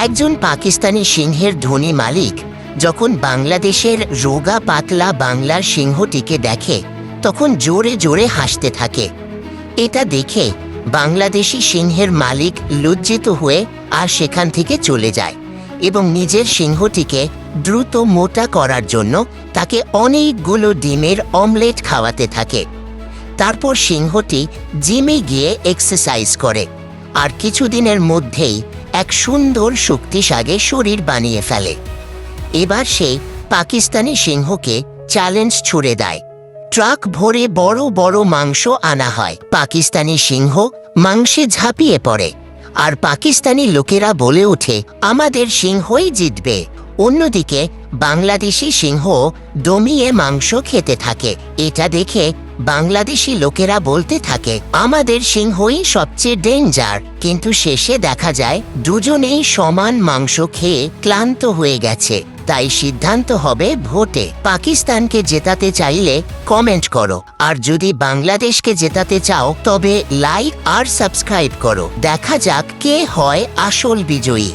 একজন পাকিস্তানি সিংহের ধনী মালিক যখন বাংলাদেশের রোগা পাতলা বাংলার সিংহটিকে দেখে তখন জোরে জোরে হাসতে থাকে। এটা দেখে বাংলাদেশি সিংহের মালিক লজ্জিত হয়ে আর সেখান থেকে চলে যায় এবং নিজের সিংহটিকে দ্রুত মোটা করার জন্য তাকে অনেকগুলো ডিমের অমলেট খাওয়াতে থাকে। তারপর সিংহটি জিমে গিয়ে এক্সারসাইজ করে আর কিছুদিনের মধ্যেই এক সুন্দর শক্তিশালী শরীর বানিয়ে ফেলে। এবার সে পাকিস্তানি সিংহকে চ্যালেঞ্জ ছুড়ে দেয়। ট্রাক ভরে বড় বড় মাংস আনা হয়। পাকিস্তানি সিংহ মাংসে ঝাঁপিয়ে পড়ে আর পাকিস্তানি লোকেরা বলে ওঠে, আমাদের সিংহই জিতবে। অন্যদিকে বাংলাদেশি সিংহ দমিয়ে মাংস খেতে থাকে। এটা দেখে বাংলাদেশি লোকেরা বলতে থাকে, আমাদের সিংহই সবচেয়ে ডেঞ্জার। কিন্তু শেষে দেখা যায় দুজনেই সমান মাংস খেয়ে ক্লান্ত হয়ে গেছে। তাই সিদ্ধান্ত হবে ভোটে। পাকিস্তানকে জেতাতে চাইলে কমেন্ট করো, আর যদি বাংলাদেশকে জেতাতে চাও তবে লাইক আর সাবস্ক্রাইব করো। দেখা যাক কে হয় আসল বিজয়ী।